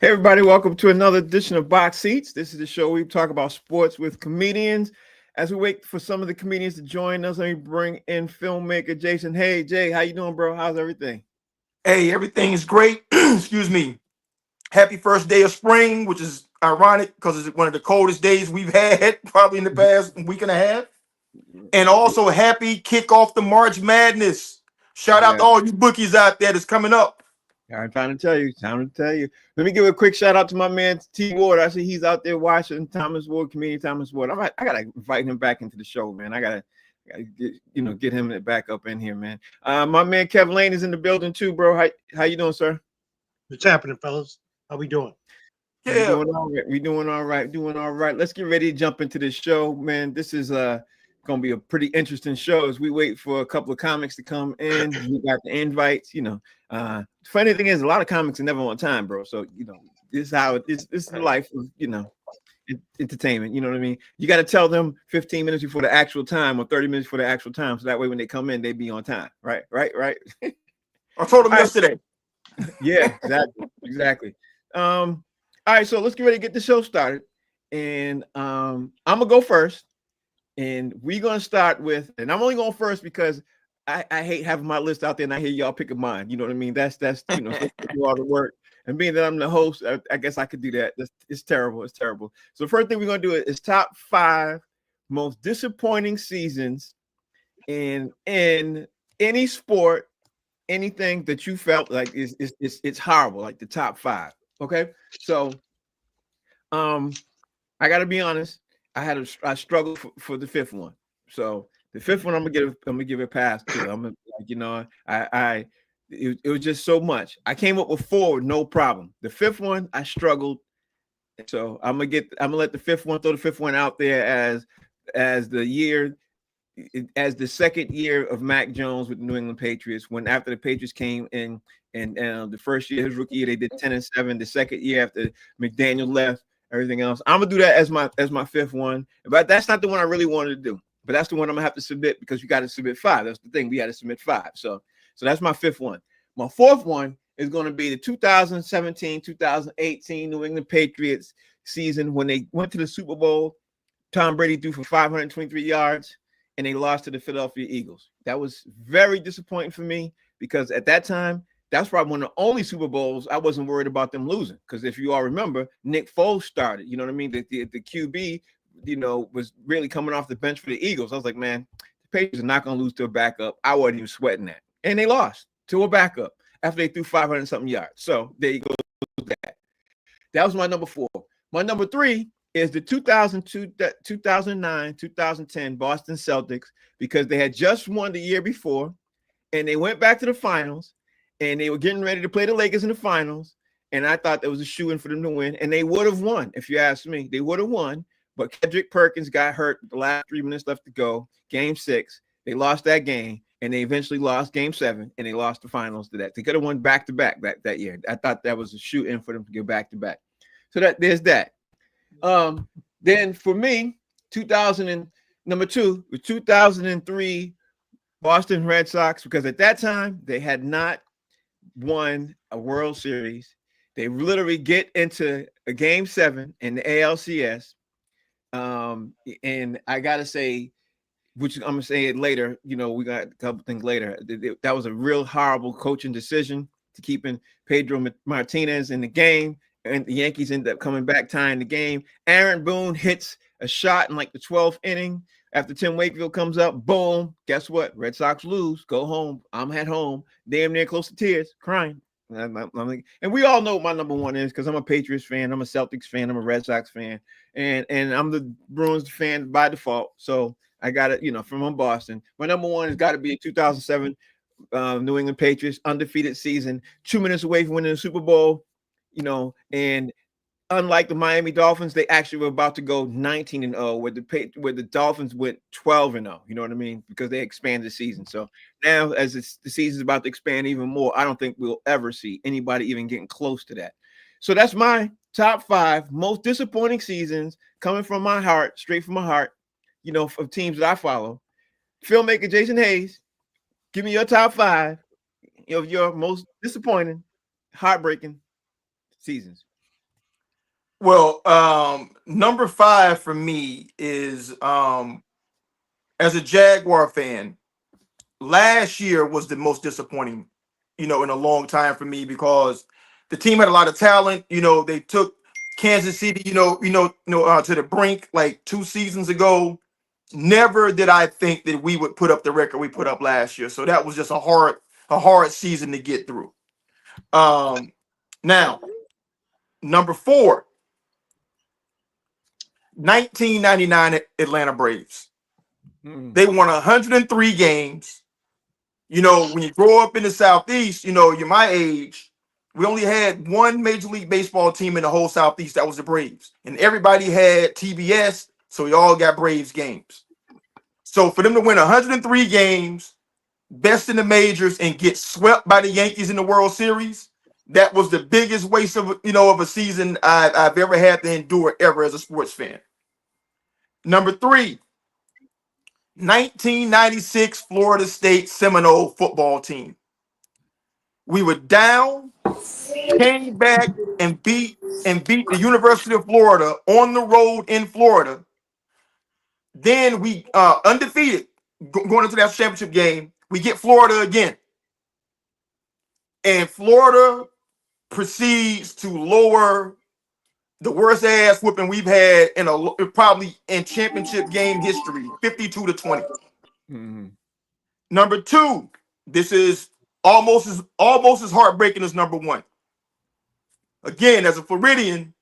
Hey, everybody, welcome to another edition of Box Seats. This is the show where we talk about sports with comedians. As we wait for some of the comedians to join us, let me bring in filmmaker Jason. Hey, Jay, how you doing, bro? How's everything? Hey, everything is great. Excuse me. Happy first day of spring, which is ironic because it's one of the coldest days we've had probably in the past week and a half. And also happy kickoff to March Madness. Shout out Yeah, to all you bookies out there that's coming up. I'm trying to tell you. Time to tell you. Let me give a quick shout out to my man T Ward. I see he's out there watching. Thomas Ward, comedian Thomas Ward. I gotta invite him back into the show, man. I gotta get him back up in here, man. My man Kevin Lane is in the building too, bro. How you doing, sir? What's happening, fellas? How we doing? We Yeah. doing all right. We doing all right. Doing all right. Let's get ready to jump into this show, man. This is gonna be a pretty interesting show as we wait for a couple of comics to come in. We got the invites. Funny thing is, a lot of comics are never on time, bro. So this is how it is. This is the life of entertainment. You know what I mean? You got to tell them 15 minutes before the actual time or 30 minutes before the actual time, so that way when they come in, they be on time. Right. I told him All right. yesterday. Yeah, exactly. All right, so let's get ready to get the show started. And I'm gonna go first. And we're gonna start with, and I'm only going first because I hate having my list out there and I hear y'all picking mine. You know what I mean? That's so do all the work. And being that I'm the host, I guess I could do that. It's terrible. It's terrible. So the first thing we're gonna do is top 5 most disappointing seasons in any sport, anything that you felt like it's horrible, like the top 5. Okay, so I got to be honest. I struggled for the fifth one. So the fifth one, I'm gonna give it a pass to. I'm gonna, it was just so much. I came up with 4 with no problem. The fifth one, I struggled. So I'm gonna let the fifth one, throw the fifth one out there as the second year of Mac Jones with the New England Patriots. When after the Patriots came in and the first year, his rookie year, they did 10-7. The second year after McDaniel left, everything else. I'm gonna do that as my fifth one, but that's not the one I really wanted to do. But that's the one I'm gonna have to submit because you got to submit 5. That's the thing. We got to submit 5. So that's my fifth one. My fourth one is going to be the 2017-2018 New England Patriots season when they went to the Super Bowl. Tom Brady threw for 523 yards and they lost to the Philadelphia Eagles. That was very disappointing for me because at that time, that's probably one of the only Super Bowls I wasn't worried about them losing. Because if you all remember, Nick Foles started. You know what I mean? The QB, was really coming off the bench for the Eagles. I was like, man, the Patriots are not going to lose to a backup. I wasn't even sweating that. And they lost to a backup after they threw 500-something yards. So there you go. That was my number 4. My number 3 is the 2002, 2009, 2010 Boston Celtics because they had just won the year before and they went back to the finals and they were getting ready to play the Lakers in the finals. And I thought there was a shoo-in for them to win. And they would have won, if you ask me. They would have won. But Kendrick Perkins got hurt with the last 3 minutes left to go. Game 6. They lost that game. And they eventually lost game 7. And they lost the finals to that. They could have won back-to-back that year. I thought that was a shoot-in for them to go back-to-back. So there's that. Then for me, number 2 was 2003 Boston Red Sox, because at that time they had not won a World Series. They literally get into a game 7 in the ALCS. And I gotta say, which I'm gonna say it later, we got a couple things later. That was a real horrible coaching decision to keeping Pedro Martinez in the game. And the Yankees end up coming back, tying the game. Aaron Boone hits a shot in like the 12th inning. After Tim Wakefield comes up, boom. Guess what? Red Sox lose. Go home. I'm at home, damn near close to tears, crying. And we all know what my number 1 is because I'm a Patriots fan. I'm a Celtics fan. I'm a Red Sox fan. And I'm the Bruins fan by default. So I got it, from Boston. My number 1 has got to be 2007 New England Patriots, undefeated season, 2 minutes away from winning the Super Bowl. And unlike the Miami Dolphins, they actually were about to go 19-0, where the Dolphins went 12-0. You know what I mean? Because they expanded the season. So now, as the season's about to expand even more, I don't think we'll ever see anybody even getting close to that. So that's my top 5 most disappointing seasons coming from my heart, straight from my heart, of teams that I follow. Filmmaker Jason Hayes, give me your top 5 of your most disappointing, heartbreaking seasons. Well, number 5 for me is as a Jaguar fan, last year was the most disappointing, in a long time for me because the team had a lot of talent. They took Kansas City, to the brink like 2 seasons ago. Never did I think that we would put up the record we put up last year. So that was just a hard season to get through. Now, number 4, 1999 Atlanta Braves. They won 103 games. When you grow up in the Southeast, you're my age. We only had one Major League Baseball team in the whole Southeast. That was the Braves. And everybody had TBS, so we all got Braves games. So for them to win 103 games, best in the majors, and get swept by the Yankees in the World Series, that was the biggest waste of a season I've ever had to endure ever as a sports fan. Number 3, 1996 Florida State Seminole football team. We were down, came back and beat the University of Florida on the road in Florida. Then we undefeated going into that championship game. We get Florida again. And Florida proceeds to lower the worst ass whooping we've had probably in championship game history, 52-20. Number 2, this is almost as heartbreaking as number 1. Again, as a Floridian,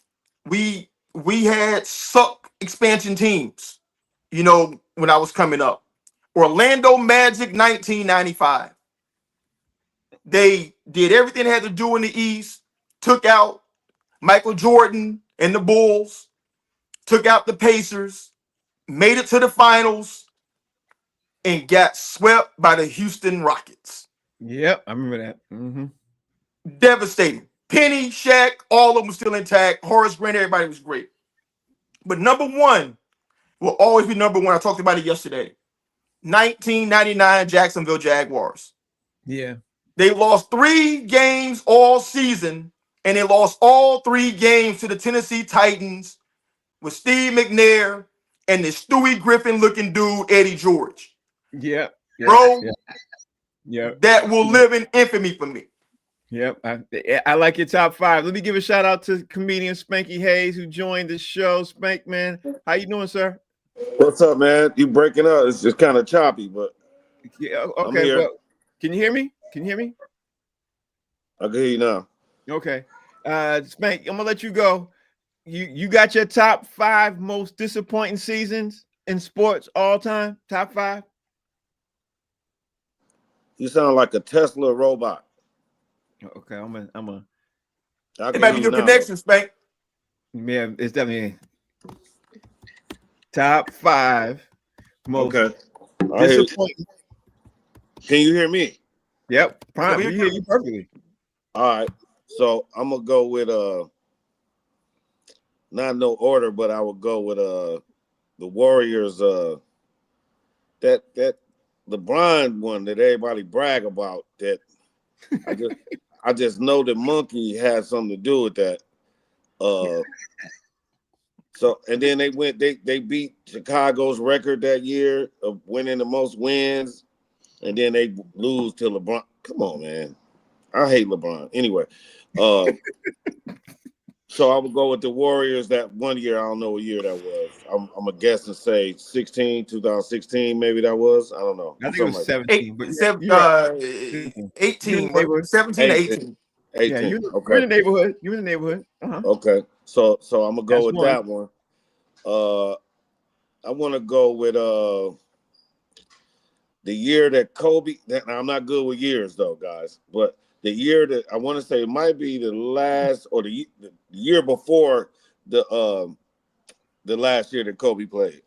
we had suck expansion teams, when I was coming up. Orlando Magic 1995. They did everything they had to do in the East, took out Michael Jordan and the Bulls, took out the Pacers, made it to the finals, and got swept by the Houston Rockets. Yep, I remember that. Devastating. Penny, Shaq, all of them were still intact. Horace Grant, everybody was great. But number 1 will always be number 1. I talked about it yesterday. 1999 Jacksonville Jaguars. Yeah. They lost 3 games all season, and they lost all 3 games to the Tennessee Titans with Steve McNair and the Stewie Griffin-looking dude, Eddie George. Yeah. Bro, yeah. that will live in infamy for me. Yep. I like your top 5. Let me give a shout out to comedian Spanky Hayes who joined the show. Spank, man. How you doing, sir? What's up, man? You breaking up? It's just kind of choppy, but yeah. Okay. Well, can you hear me? I can hear you now. Okay. Spank, I'm gonna let you go. You got your top 5 most disappointing seasons in sports all time? Top 5? You sound like a Tesla robot. Okay, I'm a. It might be your connection, Spank. Yeah, it's definitely top 5 most disappointing. Can you hear me? Yep, fine. We hear you perfectly. All right, so I'm gonna go with not no order, but I will go with the Warriors. That LeBron one that everybody brag about. That I just know that Monkey had something to do with that. So and then they beat Chicago's record that year of winning the most wins, and then they lose to LeBron. Come on, man. I hate LeBron. Anyway, so I would go with the Warriors that one year. I don't know what year that was. I'm gonna guess and say 2016, maybe that was. I don't know. I think it was 17. 18, 17 to 18. 18. Yeah, you're okay. in the neighborhood. You're in the neighborhood. Okay. So I'm gonna go with one. that one. I want to go with the year that Kobe. I'm not good with years though, guys. But the year that I want to say might be the last or the year before the last year that Kobe played.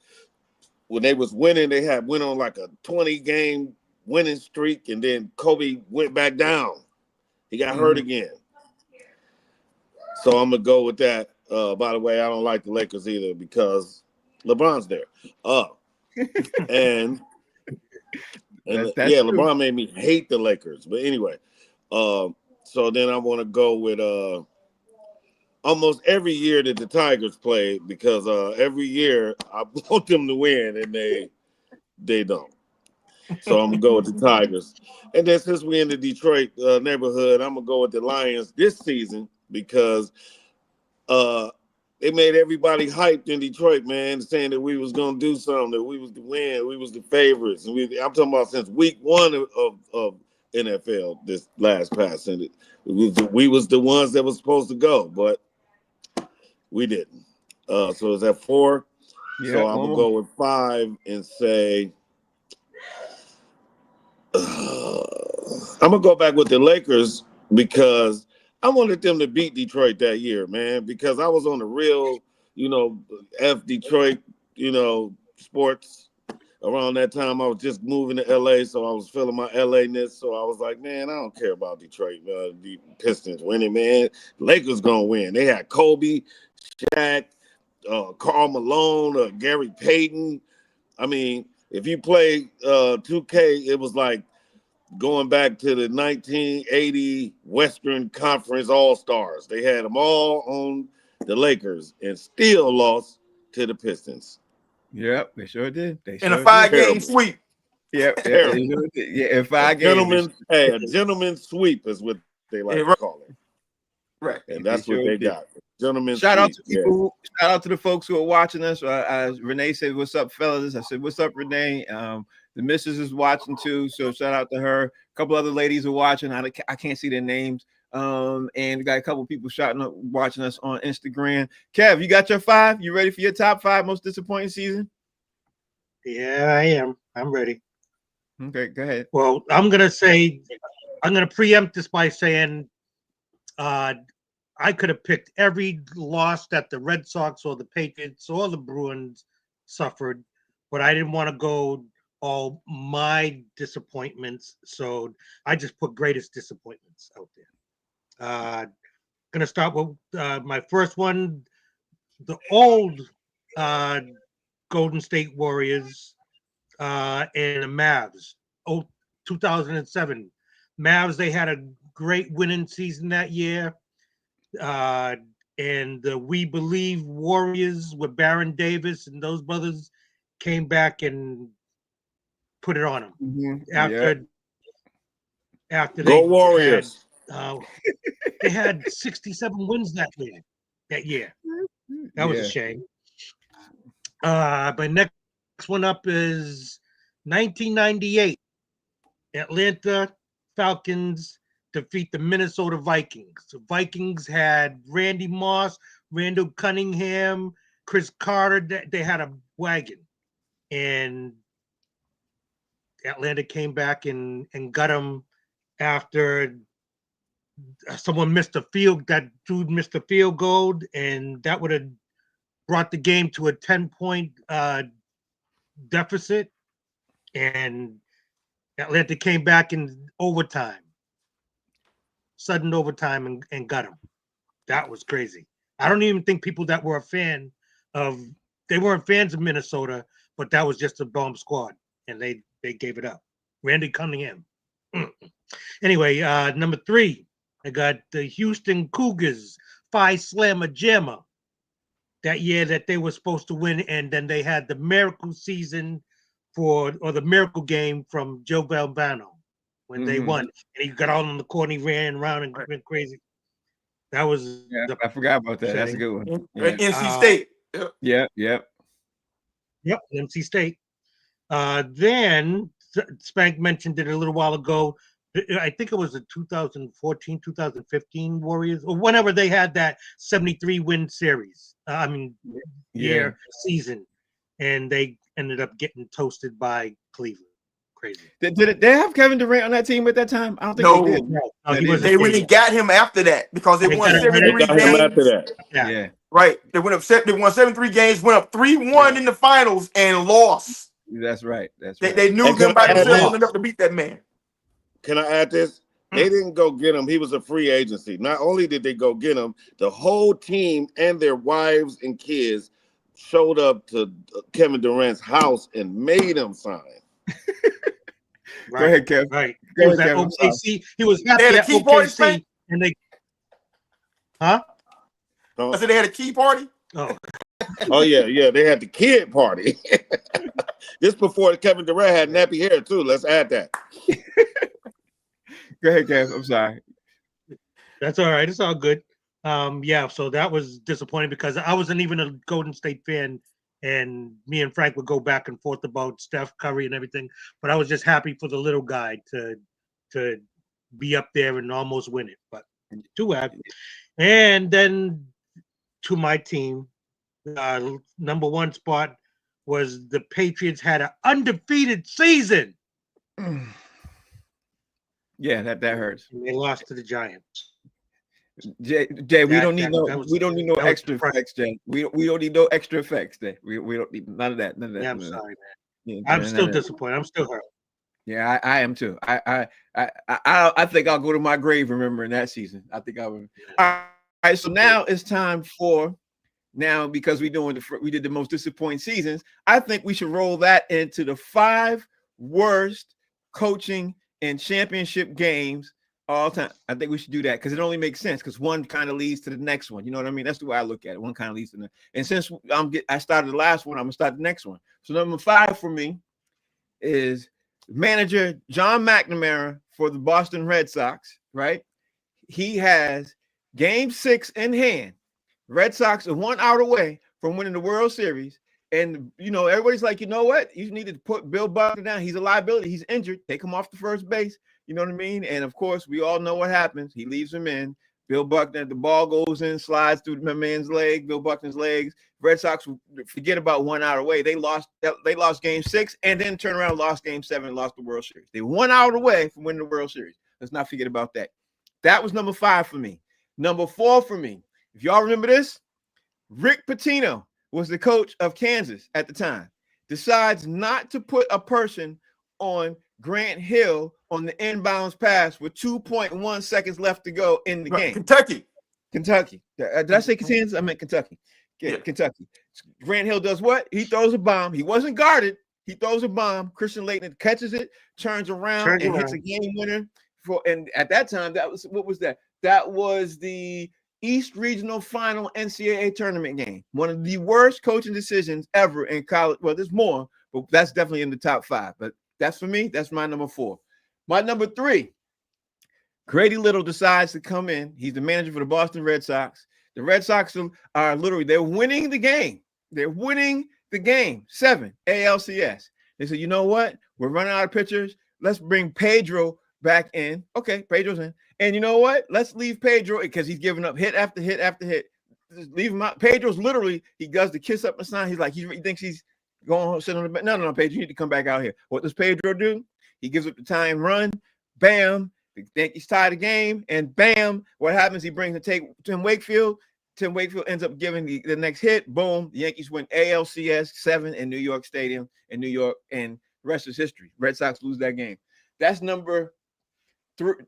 When they was winning, they went on like a 20-game winning streak, and then Kobe went back down. He got hurt again. So I'm gonna go with that. By the way, I don't like the Lakers either because LeBron's there. And that's LeBron made me hate the Lakers. But anyway, so then I want to go with almost every year that the Tigers play because every year I want them to win and they don't. So I'm gonna go with the Tigers. And then since we're in the Detroit neighborhood, I'm gonna go with the Lions this season because they made everybody hyped in Detroit, man, saying that we was gonna do something, that we was the win, we was the favorites, and I'm talking about since week 1 of NFL this last pass, and we was the ones that was supposed to go, but we didn't. So is that 4? Yeah, so I'm gonna go with 5 and say I'm gonna go back with the Lakers because I wanted them to beat Detroit that year, man, because I was on the real, F Detroit, sports. Around that time, I was just moving to LA, so I was feeling my LA-ness. So I was like, man, I don't care about Detroit, the Pistons winning, man. Lakers gonna win. They had Kobe, Shaq, Karl Malone, Gary Payton. I mean, if you play 2K, it was like going back to the 1980 Western Conference All-Stars. They had them all on the Lakers and still lost to the Pistons. Yep, they sure did. In a 5-game Terrible. sweep. Yep, Terrible. they sure did. Yeah, in 5 games. A gentleman's sweep is what they like to call it. Right. And that's They what sure they did. got. Gentlemen's Shout out to sweep. people. Shout out to the folks who are watching us. Renee said, "What's up, fellas?" I said, "What's up, Renee?" The missus is watching too, so shout out to her. A couple other ladies are watching. I can't see their names. And we got a couple people watching us on Instagram. Kev, you got your 5? You ready for your top 5 most disappointing season? Yeah, I am. I'm ready. Okay, go ahead. Well, I'm gonna preempt this by saying I could have picked every loss that the Red Sox or the Patriots or the Bruins suffered, but I didn't want to go all my disappointments, so I just put greatest disappointments out there. Gonna start with my first one, the old Golden State Warriors and the Mavs. 2007 Mavs, they had a great winning season that year. And the We Believe Warriors with Baron Davis and those brothers came back and put it on them. Mm-hmm. After Go Warriors. They had 67 wins that year. That was a shame. My next one up is 1998. Atlanta Falcons defeat the Minnesota Vikings. The Vikings had Randy Moss, Randall Cunningham, Chris Carter. They had a wagon. And Atlanta came back and got them after someone missed a field. That dude missed a field goal, and that would have brought the game to a 10-point deficit. And Atlanta came back in overtime. Sudden overtime and got him. That was crazy. I don't even think people that were they weren't fans of Minnesota, but that was just a bomb squad, and they gave it up. Randy Cunningham. Anyway, number 3, I got the Houston Cougars, Phi Slamma Jamma. That year that they were supposed to win, and then they had the miracle season or the miracle game from Joe Valvano. When they won, and he got all on the court and he ran around and went crazy. That was I forgot about that. That's a good one. Yeah. NC State. Yep. NC State. Then Spank mentioned it a little while ago. I think it was the 2014, 2015 Warriors, or whenever they had that 73-win series. Season, and they ended up getting toasted by Cleveland. Crazy. Did they have Kevin Durant on that team at that time? I don't think they did. No, they really got him after that because they won 73 games. After that. Yeah. Right. They won 73 games, went up 3-1 in the finals, and lost. That's right. They knew them by themselves enough to beat that man. Can I add this? They didn't go get him. He was a free agency. Not only did they go get him, the whole team and their wives and kids showed up to Kevin Durant's house and made him sign. Right. Go ahead, Kev. Right. Go He was ahead, at Kevin. OKC. He was happy They had a at key point, OKC, and they. Huh? I said they had a key party. Oh, Oh yeah, they had the kid party. This before Kevin Durant had nappy hair too. Let's add that. Go ahead, Kev. I'm sorry. that's all right. It's all good. Yeah, so that was disappointing because I wasn't even a Golden State fan, and me and Frank would go back and forth about Steph Curry and everything. But I was just happy for the little guy to be up there and almost win it. But too bad. And then to my team, number one spot was the Patriots had an undefeated season. Yeah, that hurts. And they lost to the Giants. Jay, we don't need no extra effects, Jay. We don't need no extra effects, Jay. We don't need none of that. None of that. Yeah, I'm none of that. sorry, man. Yeah, I'm none still of that. disappointed. I'm still hurt. Yeah, I am too. I think I'll go to my grave remembering that season. I think I will. All right, so now it's time for because we did the most disappointing seasons. I think we should roll that into the 5 worst coaching and championship games all time. I think we should do that because it only makes sense because one kind of leads to the next one. You know what I mean? That's the way I look at it. One kind of leads to the next. And since I started the last one, I'm gonna start the next one. So number 5 for me is manager John McNamara for the Boston Red Sox. Right? He has Game 6 in hand. Red Sox are 1 out away from winning the World Series. And, everybody's like, you know what? You need to put Bill Buckner down. He's a liability. He's injured. Take him off the first base. You know what I mean? And, of course, we all know what happens. He leaves him in. Bill Buckner, the ball goes in, slides through my man's leg, Bill Buckner's legs. Red Sox, forget about 1 out away. They lost Game 6 and then turned around, lost Game 7, and lost the World Series. They 1 out away from winning the World Series. Let's not forget about that. That was number 5 for me. Number 4 for me. If y'all remember this, Rick Pitino was the coach of Kansas at the time, decides not to put a person on Grant Hill on the inbounds pass with 2.1 seconds left to go in the game. Kentucky. Did I say Kansas? I meant Kentucky. Yeah. Kentucky. Grant Hill does what? He throws a bomb. He wasn't guarded. He throws a bomb. Christian Laettner catches it, turns around, and hits a game winner. And at that time, what was that? That was the East Regional Final NCAA tournament game. One of the worst coaching decisions ever in college. Well, there's more, but that's definitely in the top 5. But that's for me. That's my number 4. My number 3, Grady Little decides to come in. He's the manager for the Boston Red Sox. The Red Sox are literally, they're winning the game. They're winning the game. 7 ALCS. They said, you know what? We're running out of pitchers. Let's bring Pedro back in. Okay, Pedro's in. And you know what? Let's leave Pedro because he's giving up hit after hit after hit. Just leave him out. Pedro's literally, he does the kiss up and sign. He's like, he thinks he's going to sit on the bench. No, Pedro, you need to come back out here. What does Pedro do? He gives up the time run. Bam. The Yankees tie the game. And bam, what happens? He brings Tim Wakefield. Tim Wakefield ends up giving the next hit. Boom. The Yankees win ALCS 7 in New York Stadium in New York. And the rest is history. Red Sox lose that game. That's number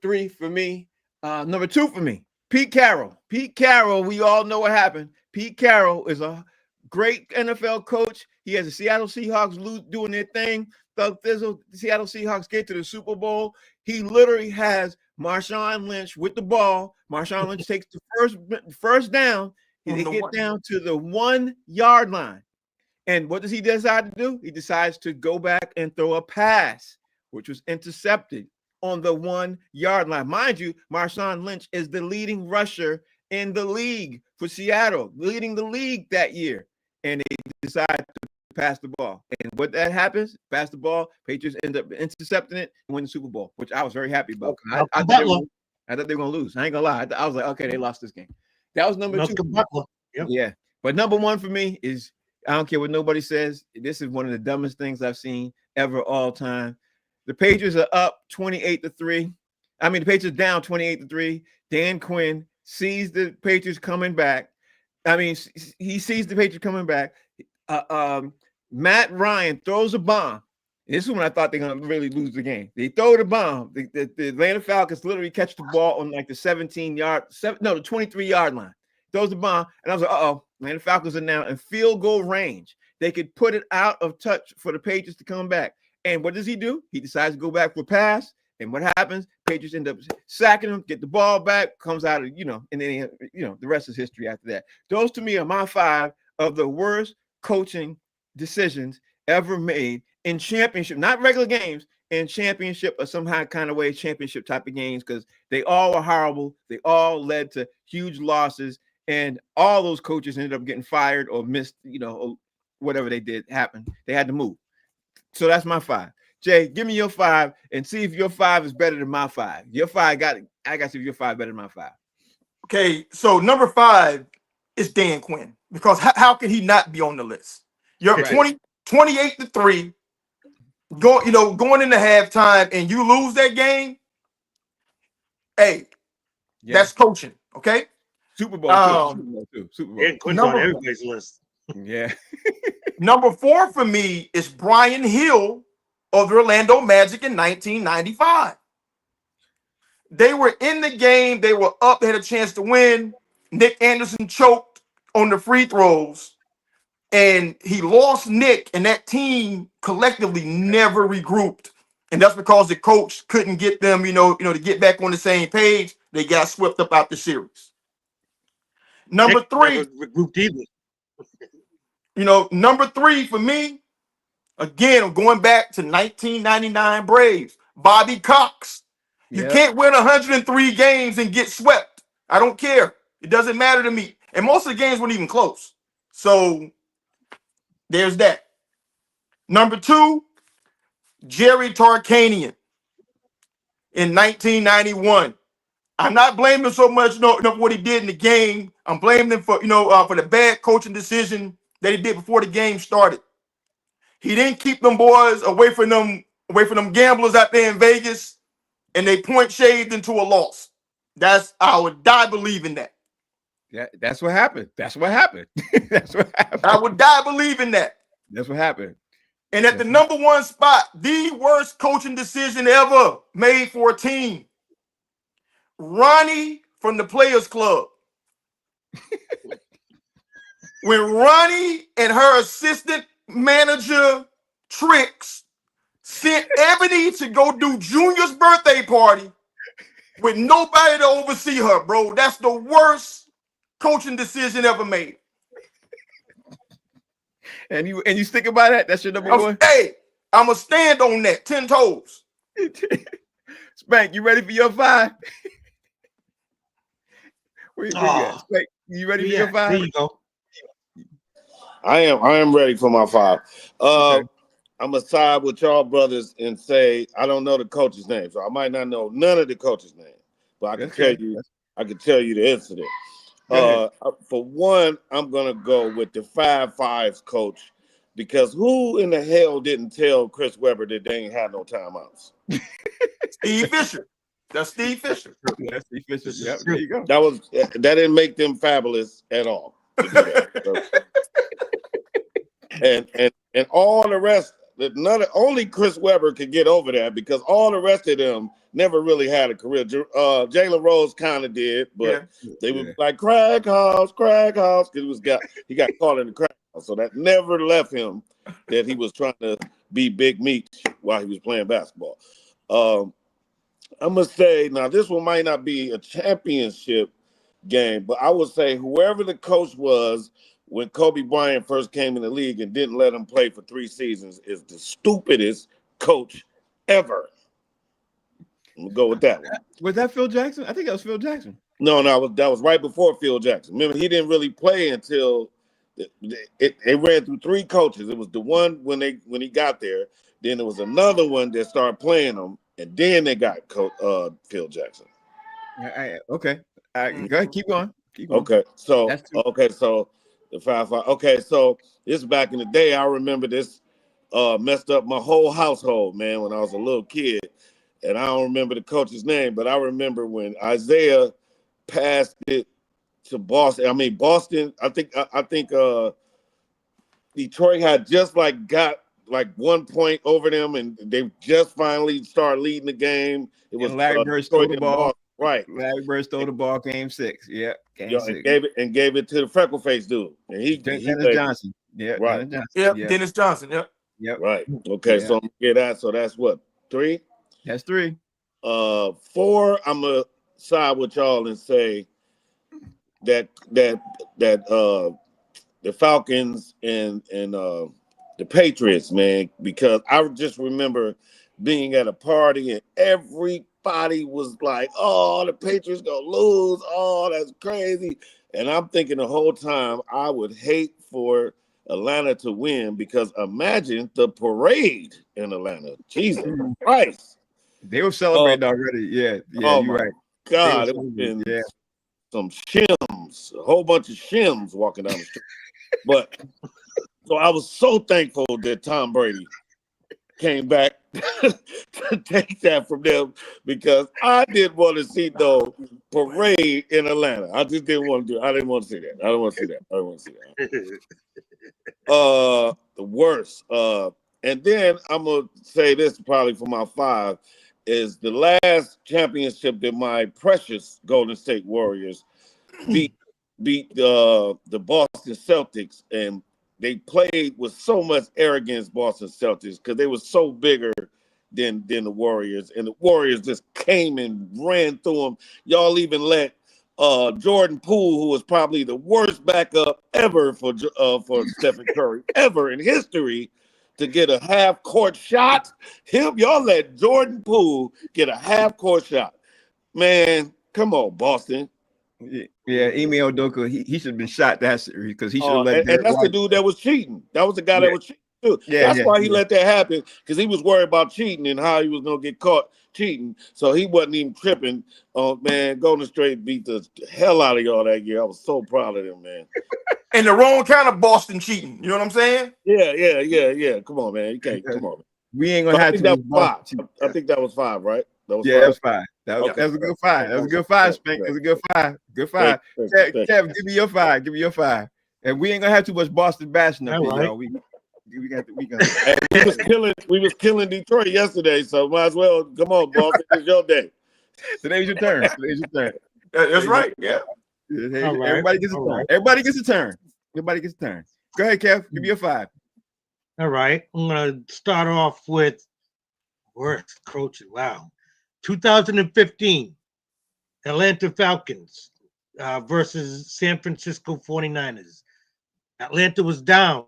3 for me. Number 2 for me, Pete Carroll. Pete Carroll, we all know what happened. Pete Carroll is a great NFL coach. He has the Seattle Seahawks doing their thing. The Seattle Seahawks get to the Super Bowl. He literally has Marshawn Lynch with the ball. Marshawn Lynch takes the first down. They get down to the 1 yard line. And what does he decide to do? He decides to go back and throw a pass, which was intercepted on the 1 yard line. Mind you, Marshawn Lynch is the leading rusher in the league for Seattle, leading the league that year. And they decide to pass the ball. And what that happens, pass the ball, Patriots end up intercepting it and win the Super Bowl, which I was very happy about. I thought they were going to lose. I ain't going to lie. I was like, okay, they lost this game. That was number 2. Yep. Yeah. But number 1 for me is, I don't care what nobody says, this is one of the dumbest things I've seen ever all time. The Patriots are up 28-3. I mean, the Patriots down 28-3. Dan Quinn sees the Patriots coming back. I mean, he sees the Patriots coming back. Matt Ryan throws a bomb. This is when I thought they're going to really lose the game. They throw the bomb. The Atlanta Falcons literally catch the ball on like the 23-yard line. Throws the bomb. And I was like, uh-oh, Atlanta Falcons are now in field goal range. They could put it out of touch for the Patriots to come back. And what does he do? He decides to go back for a pass, And what happens? Patriots end up sacking him, get the ball back, comes out of, and then, the rest is history after that. Those to me are my 5 of the worst coaching decisions ever made in championship, not regular games, in championship or somehow kind of way championship type of games, because they all were horrible. They all led to huge losses, and all those coaches ended up getting fired or missed, or whatever they did happen. They had to move. So that's my 5. Jay, give me your 5 and see if your 5 is better than my 5. Your 5 I got to see if your 5 better than my 5. Okay, so number 5 is Dan Quinn, because how can he not be on the list? You're Right. 28-3, going into halftime, and you lose that game. Hey, that's coaching, okay? Super Bowl too. Super Bowl. Dan Quinn's on everybody's list. Yeah. Number 4 for me is Brian Hill of the Orlando Magic in 1995. They were in the game. They were up. They had a chance to win. Nick Anderson choked on the free throws, and he lost Nick, and that team collectively never regrouped. And that's because the coach couldn't get them, to get back on the same page. They got swept up out the series. Number Nick 3, never regrouped either. number 3 for me, again, I'm going back to 1999 Braves, Bobby Cox. You can't win 103 games and get swept. I don't care. It doesn't matter to me. And most of the games weren't even close. So there's that. Number 2, Jerry Tarkanian in 1991. I'm not blaming him so much for what he did in the game. I'm blaming him for the bad coaching decision that he did before the game started. He didn't keep them boys away from them gamblers out there in Vegas, and they point shaved into a loss. I would die believing that. Yeah, that's what happened. That's what happened. That's what happened. I would die believing that. That's what happened. And at the number 1 spot, the worst coaching decision ever made for a team, Ronnie from the Players Club. When Ronnie and her assistant manager, Tricks, sent Ebony to go do Junior's birthday party with nobody to oversee her, bro. That's the worst coaching decision ever made. And you stick by that? That's your number 1? Hey, I'm going to stand on that 10 toes. Spank, you ready for your 5? Where you at? Spank, you ready for your 5? There you go. I am ready for my 5. Okay. I'm gonna side with y'all brothers and say I don't know the coach's name, so I might not know none of the coach's name, but I can tell you the incident. For one, I'm gonna go with the 5-5 coach, because who in the hell didn't tell Chris Webber that they ain't had no timeouts? Steve Fisher. That's Steve Fisher. That's Steve Fisher. Yep, there you go. That didn't make them fabulous at all. And all the rest, only Chris Webber could get over that, because all the rest of them never really had a career. Jalen Rose kind of did, but they were like crack house, because he got caught in the crack house. So that never left him that he was trying to be Big Meech while he was playing basketball. I must say, now this one might not be a championship game, but I would say whoever the coach was when Kobe Bryant first came in the league and didn't let him play for 3 seasons is the stupidest coach ever. I'm gonna go with that one. Was that Phil Jackson? I think that was Phil Jackson. No, that was right before Phil Jackson. Remember, he didn't really play until they ran through 3 coaches. It was the one when he got there. Then there was another one that started playing him, and then they got Phil Jackson. Okay. Go ahead. Keep going. Okay, so the 5-5. Okay, so this is back in the day. I remember this messed up my whole household, man, when I was a little kid. And I don't remember the coach's name, but I remember when Isaiah passed it to Boston. I mean, Boston, I think Detroit had just got 1 point over them, and they just finally started leading the game. It was Larry Bird stole the ball. Right. Larry Bird stole the ball game 6. Yeah. Game 6. And gave it to the freckle face dude. And Dennis Johnson. Yeah. Right. Dennis Johnson. Yep. Yep. Right. Okay. Yeah. So I'm gonna get that. So that's what, 3? That's 3. 4, I'm gonna side with y'all and say that the Falcons and the Patriots, man, because I just remember being at a party and everybody was like, "Oh, the Patriots gonna lose! Oh, that's crazy!" And I'm thinking the whole time I would hate for Atlanta to win because imagine the parade in Atlanta. Jesus Christ! They were celebrating already. Yeah, Oh you're my right. God, it would have celebrating, been yeah. some shims, a whole bunch of shims walking down the street. But so I was so thankful that Tom Brady came back to take that from them because I didn't want to see no parade in Atlanta. I just didn't want to do it. I didn't want to see that. I don't want to see that. I don't want to see that. The worst. And then I'm gonna say this probably for my 5 is the last championship that my precious Golden State Warriors beat the Boston Celtics, and they played with so much arrogance, Boston Celtics, because they were so bigger than the Warriors, and the Warriors just came and ran through them. Y'all even let Jordan Poole, who was probably the worst backup ever for Stephen Curry ever in history, to get a half-court shot. Y'all let Jordan Poole get a half-court shot. Man, come on, Boston. Yeah, Ime Udoka, he should have been shot that series because he should have let And Derek that's the White. dude that was cheating. That was the guy that was cheating too. Yeah, That's why he yeah. let that happen, because he was worried about cheating and how he was gonna get caught cheating. So he wasn't even tripping. Oh man, Golden State beat the hell out of y'all that year. I was so proud of them, man. And the wrong kind of Boston cheating. You know what I'm saying? Yeah. Come on, man. You can't. Come on. We ain't So gonna I have think to. that was 5. I think that was 5, right? That was 5. That was 5. That was, Okay. that was a good 5. That was a good 5, Spank. That was a good 5. Good 5. Kev, give me your 5. Give me your 5. And we ain't gonna have too much Boston bashing up All here, right. y'all. We gonna. And we was killing Detroit yesterday, so might as well come on, Boston. It's your day. Today's your turn. Today's your turn. That's right. Yeah. Hey, All right. everybody gets a All turn. right. Everybody gets a turn. Everybody gets a turn. Go ahead, Kev. Give me your 5. All right. I'm gonna start off with worst coaching. Wow. 2015, Atlanta Falcons versus San Francisco 49ers. Atlanta was down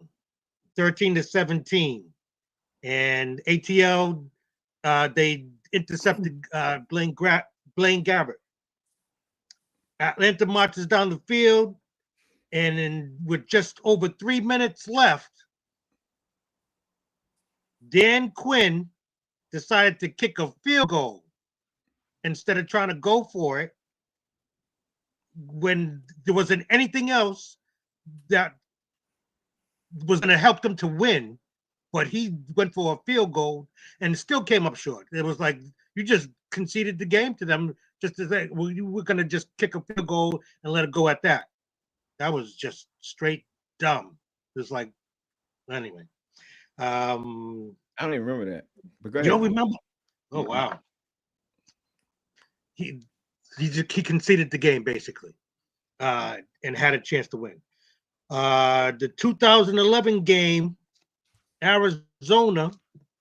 13-17, and ATL they intercepted Blaine Gabbert. Atlanta marches down the field, and with just over 3 minutes left, Dan Quinn decided to kick a field goal instead of trying to go for it when there wasn't anything else that was going to help them to win. But he went for a field goal and still came up short. It was like you just conceded the game to them just to say, well, you were going to just kick a field goal and let it go at that. That was just straight dumb. It was like, anyway. I don't even remember that. But go You ahead. don't remember? Oh, wow. He conceded the game basically, and had a chance to win. The 2011 game, Arizona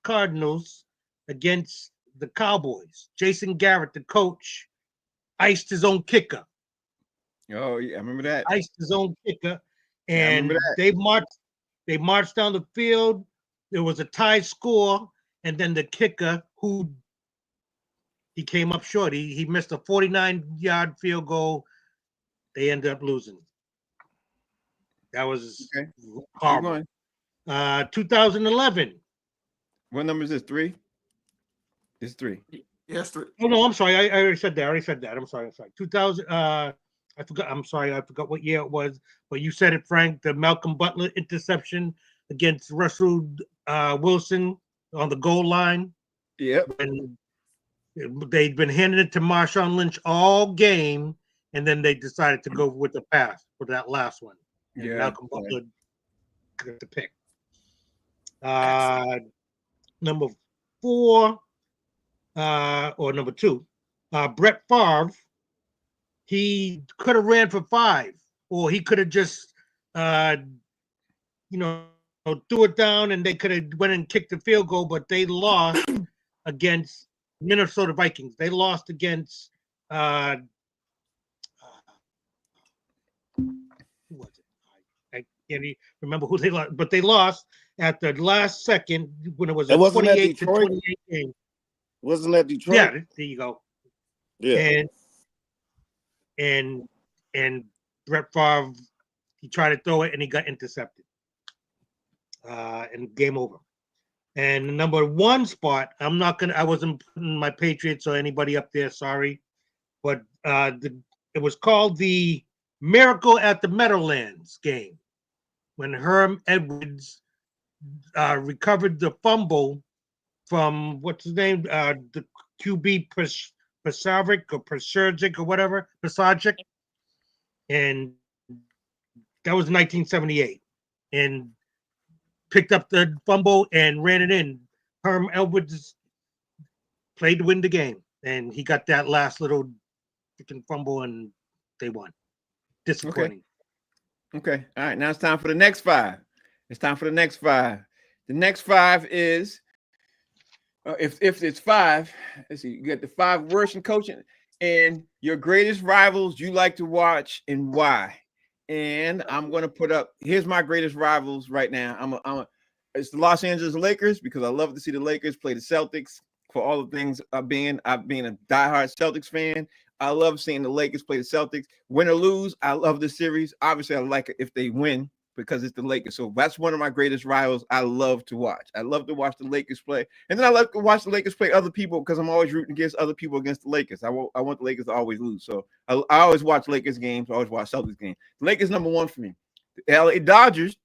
Cardinals against the Cowboys. Jason Garrett, the coach, iced his own kicker. Oh yeah, I remember that. Iced his own kicker, Yeah, I and remember that. they marched down the field. There was a tie score, and then the kicker, who he came up short. He missed a 49-yard field goal. They ended up losing. That was Okay. horrible. 2011. What number is this? 3? It's 3. Yes. Oh no, I'm sorry. I already said that. I'm sorry. 2000. I forgot. I'm sorry. I forgot what year it was. But you said it, Frank. The Malcolm Butler interception against Russell Wilson on the goal line. Yep. And they'd been handing it to Marshawn Lynch all game, and then they decided to go with the pass for that last one. And Yeah. Malcolm Butler got the pick. Number 4, or number 2, Brett Favre. He could have ran for 5, or he could have just, threw it down, and they could have went and kicked the field goal, but they lost against Minnesota Vikings. They lost against who was it? I can't even remember who they lost, but they lost at the last second when it was a And wasn't that 28 to Detroit? 28 game. Wasn't that Detroit? Yeah, there you go. Yeah. And Brett Favre, he tried to throw it and he got intercepted. And game over. And the number one spot, I wasn't putting my Patriots or anybody up there, sorry. But it was called the Miracle at the Meadowlands game when Herm Edwards recovered the fumble from what's his name? The QB Pasavic or Pasurgic or whatever, Pasagic. And that was 1978. And picked up the fumble and ran it in. Herm Edwards played to win the game. And he got that last little freaking fumble and they won. Disappointing. Okay. All right. Now it's time for the next five. The next five is if it's five, let's see, you got the five worst in coaching and your greatest rivals you like to watch and why. And I'm going to put up, here's my greatest rivals right now. It's the Los Angeles Lakers because I love to see the Lakers play the Celtics for all the things I've been a diehard Celtics fan. I love seeing the Lakers play the Celtics. Win or lose, I love the series. Obviously, I like it if they win because it's the Lakers. So that's one of my greatest rivals I love to watch. I love to watch the Lakers play. And then I love to watch the Lakers play other people because I'm always rooting against other people against the Lakers. I want the Lakers to always lose. So I always watch Lakers games. I always watch Celtics games. The Lakers number one for me. The LA Dodgers,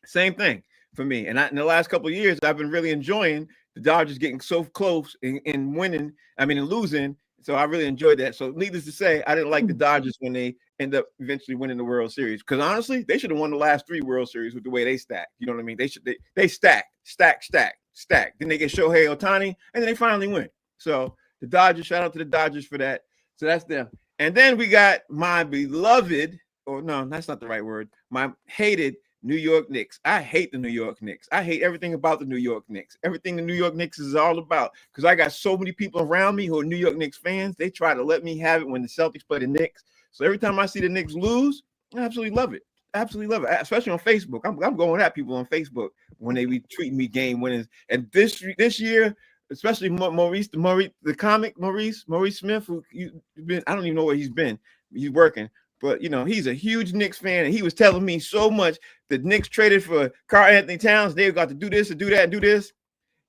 same thing for me. And in the last couple of years, I've been really enjoying the Dodgers getting so close and winning, and losing. So I really enjoyed that. So needless to say, I didn't like the Dodgers when they end up eventually winning the World Series. Because honestly, they should have won the last 3 World Series with the way they stacked. You know what I mean? They stack. Then they get Shohei Ohtani, and then they finally win. So the Dodgers, shout out to the Dodgers for that. So that's them. And then we got my beloved, or no, that's not the right word, my hated New York Knicks. I hate the New York Knicks. I hate everything about the New York Knicks. Everything the New York Knicks is all about. Because I got so many people around me who are New York Knicks fans. They try to let me have it when the Celtics play the Knicks. So every time I see the Knicks lose, I absolutely love it. Absolutely love it. Especially on Facebook. I'm going at people on Facebook when they be tweeting me game winners. And this year, especially Maurice Smith, who I don't even know where he's been. He's working. But, he's a huge Knicks fan, and he was telling me so much the Knicks traded for Karl-Anthony Towns. They've got to do this and do that and do this.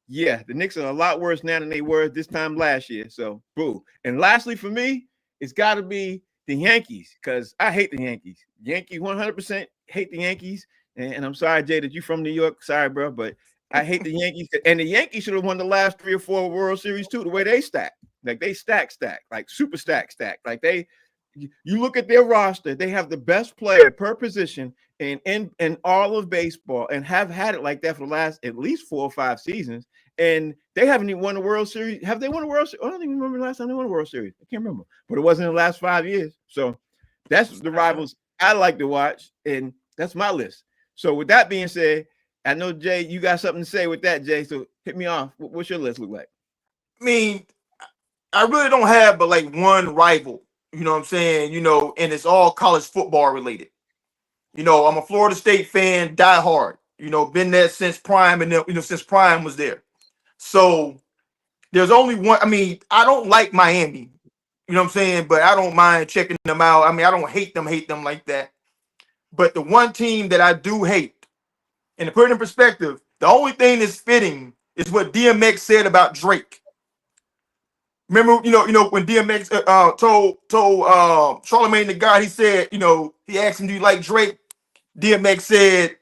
Yeah, the Knicks are a lot worse now than they were this time last year. So, boo. And lastly, for me, it's got to be the Yankees because I hate the Yankees. Yankees 100% hate the Yankees. And I'm sorry, Jay, that you from New York. Sorry, bro, but I hate the Yankees. And the Yankees should have won the last 3 or 4 World Series, too, the way they stack. Like, they stack, like super stack. Like, you look at their roster, they have the best player per position in all of baseball and have had it like that for the last at least 4 or 5 seasons. And they haven't even won a World Series. Have they won a World Series? I don't even remember the last time they won a World Series. I can't remember. But it wasn't in the last 5 years. So that's the rivals I like to watch. And that's my list. So with that being said, I know, Jay, you got something to say with that, Jay. So hit me off. What's your list look like? I mean, I really don't have but like one rival. You know what I'm saying? And it's all college football related. I'm a Florida State fan, die hard. Been there since Prime and since Prime was there. So there's only one. I mean, I don't like Miami. You know what I'm saying? But I don't mind checking them out. I mean, I don't hate them like that. But the one team that I do hate, and to put it in perspective, the only thing that's fitting is what DMX said about Drake. Remember, when DMX told Charlamagne the God, he said, he asked him, "Do you like Drake?" DMX said,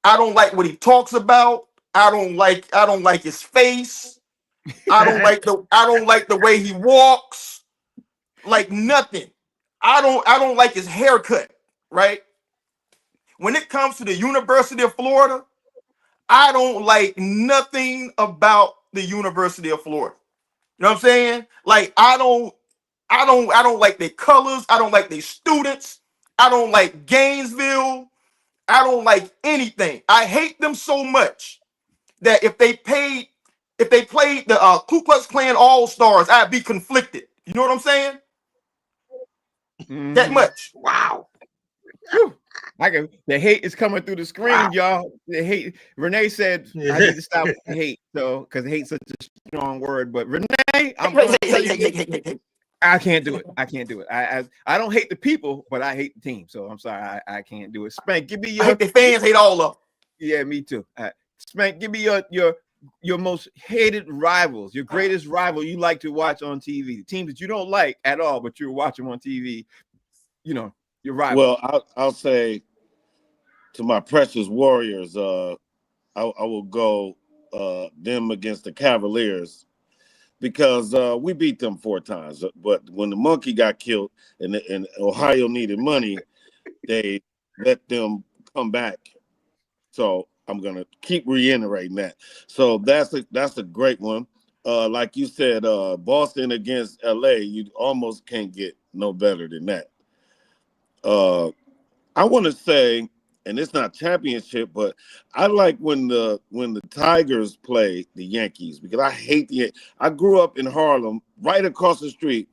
"I don't like what he talks about. I don't like his face. I don't like the way he walks. Like nothing. I don't like his haircut." Right? When it comes to the University of Florida, I don't like nothing about the University of Florida. You know what I'm saying? Like I don't like their colors. I don't like their students. I don't like Gainesville. I don't like anything. I hate them so much that if they paid if they played the Ku Klux Klan All-Stars, I'd be conflicted. You know what I'm saying? That much. Wow. Whew. The hate is coming through the screen, y'all. The hate. Renee said I need to stop with the hate, so because hate's such a strong word. But Renee, I'm gonna tell you, I can't do it. I can't do it. I don't hate the people, but I hate the team. So I'm sorry, I can't do it. Spank, give me I your. hate the fans, hate all of them. Yeah, me too. Spank, give me your most hated rivals, your greatest rival you like to watch on TV, the teams that you don't like at all, but you're watching on TV. You know, your rival. Well, I'll say to my precious Warriors, I will go them against the Cavaliers because we beat them 4 times. But when the monkey got killed and Ohio needed money, they let them come back. So I'm gonna keep reiterating that. So that's a great one. Like you said, Boston against LA, you almost can't get no better than that. I want to say, and it's not championship, but I like when the Tigers play the Yankees because I hate I grew up in Harlem, right across the street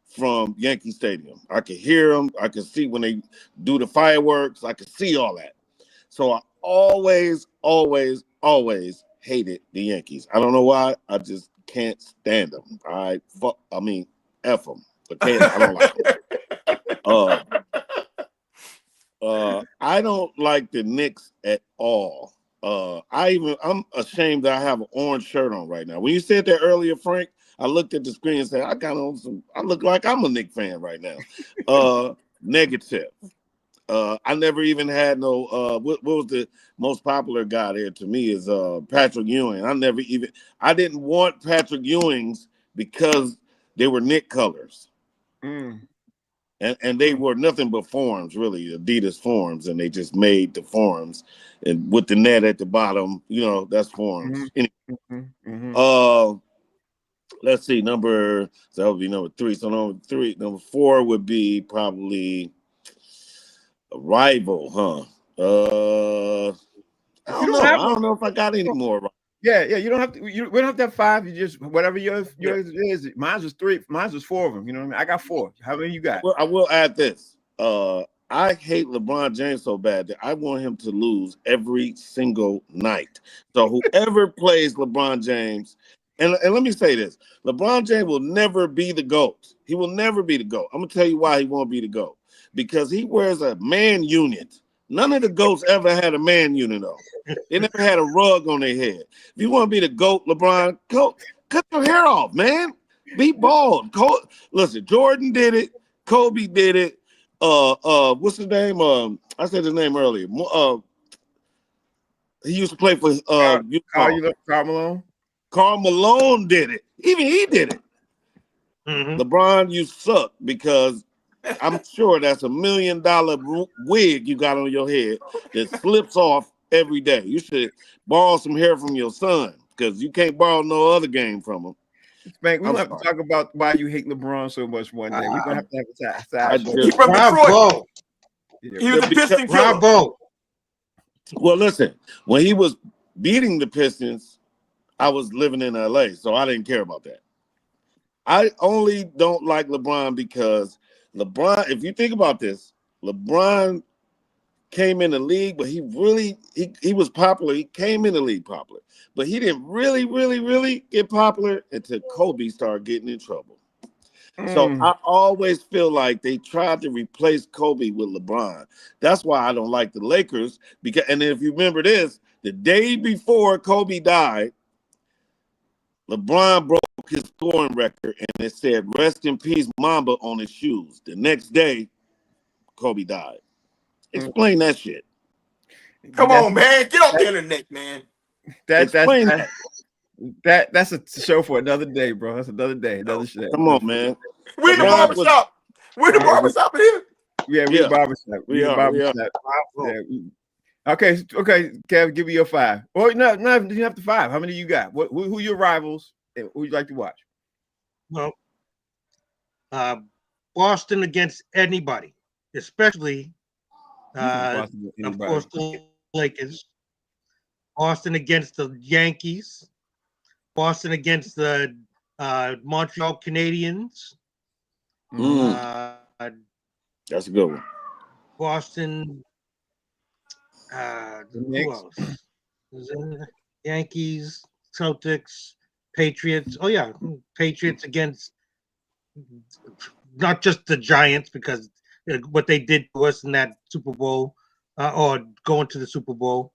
from Yankee Stadium. I could hear them. I could see when they do the fireworks. I could see all that. So I always hated the Yankees. I don't know why. I just can't stand them. F them. Okay, I don't like them. I don't like the Knicks at all. I'm ashamed that I have an orange shirt on right now. When you said that earlier, Frank, I looked at the screen and said, I look like I'm a Knicks fan right now. Negative. I never even had no what was the most popular guy there to me is Patrick Ewing. I didn't want Patrick Ewing's because they were Knicks colors. And they were nothing but forms, really, Adidas forms, and they just made the forms, and with the net at the bottom, that's forms. Let's see, that would be number 3. So number 4 would be probably a rival, huh? I don't know if I got any more. Yeah, you don't have to. We don't have to have 5. You just whatever yours is. Mine was 3. Mine was 4 of them. You know what I mean? I got 4. How many you got? Well, I will add this. I hate LeBron James so bad that I want him to lose every single night. So whoever plays LeBron James, and let me say this: LeBron James will never be the GOAT. He will never be the GOAT. I'm gonna tell you why he won't be the GOAT. Because he wears a man unit. None of the GOATs ever had a man unit on. They never had a rug on their head. If you want to be the GOAT, LeBron, cut your hair off, man. Be bald. Listen, Jordan did it. Kobe did it. What's his name? I said his name earlier. He used to play for Karl Malone. Karl Malone did it. Even he did it. LeBron, you suck because I'm sure that's $1 million wig you got on your head that slips off every day. You should borrow some hair from your son because you can't borrow no other game from him. Spank, we're gonna have to talk about why you hate LeBron so much one day. We're gonna have to have a side show. He's from Detroit. He was a Piston killer. Bravo. Well, listen, when he was beating the Pistons, I was living in LA, so I didn't care about that. I only don't like LeBron because LeBron, if you think about this, LeBron came in the league, but he was popular. He came in the league popular, but he didn't really get popular until Kobe started getting in trouble. So I always feel like they tried to replace Kobe with LeBron. That's why I don't like the Lakers. And if you remember this, the day before Kobe died, LeBron broke his scoring record and it said, "Rest in peace, Mamba" on his shoes. The next day, Kobe died. Explain that shit. Come on, man. Get off the internet, man. That's a show for another day, bro. That's another day, another show. Come on, man. We're in the barbershop. We're in the barbershop here. Yeah, we're in the barbershop. We are. Yeah. Okay, Kev, give me your 5. Or no, you have the 5. How many you got? Who your rivals? And who you like to watch? Well, Boston against anybody, especially of course the Lakers. Boston against the Yankees. Boston against the Montreal Canadiens. That's a good one. Boston. The Who Knicks. else? Is it Yankees, Celtics, Patriots. Oh yeah, Patriots against not just the Giants, because what they did to us in that Super Bowl, or going to the Super Bowl,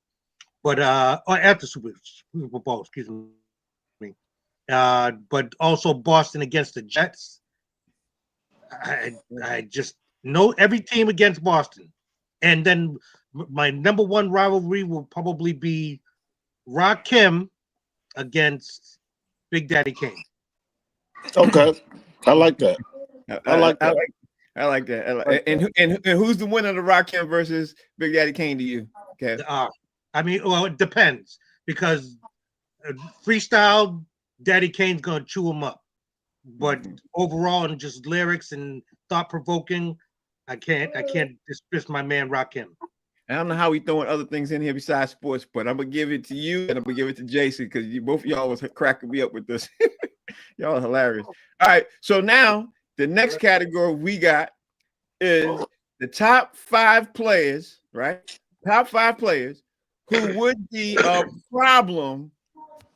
but or at the Super Bowl, excuse me. But also Boston against the Jets. I just know every team against Boston, and then my number one rivalry will probably be Rakim against Big Daddy Kane. Okay, I like that. I like that. I like that. And who's the winner of the Rakim versus Big Daddy Kane to you? Okay. I mean, well, it depends, because freestyle, Daddy Kane's gonna chew him up. But overall, and just lyrics and thought provoking, I can't dismiss my man Rakim. I don't know how we throwing other things in here besides sports, but I'm gonna give it to you and I'm gonna give it to Jason, because both of y'all was cracking me up with this. Y'all are hilarious. All right, so now the next category we got is the top 5 players, right? Top 5 players who would be a problem,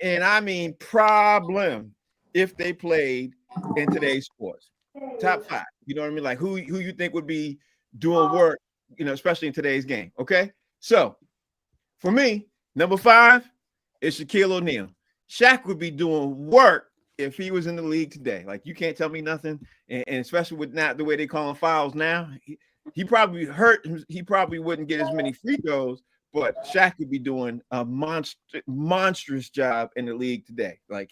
and I mean problem, if they played in today's sports. Top 5. You know what I mean? Like who you think would be doing work, especially in today's game. Okay. So for me, number 5 is Shaquille O'Neal. Shaq would be doing work if he was in the league today. Like, you can't tell me nothing. And especially with not the way they call him fouls now, he probably hurt. He probably wouldn't get as many free throws, but Shaq would be doing a monstrous job in the league today. Like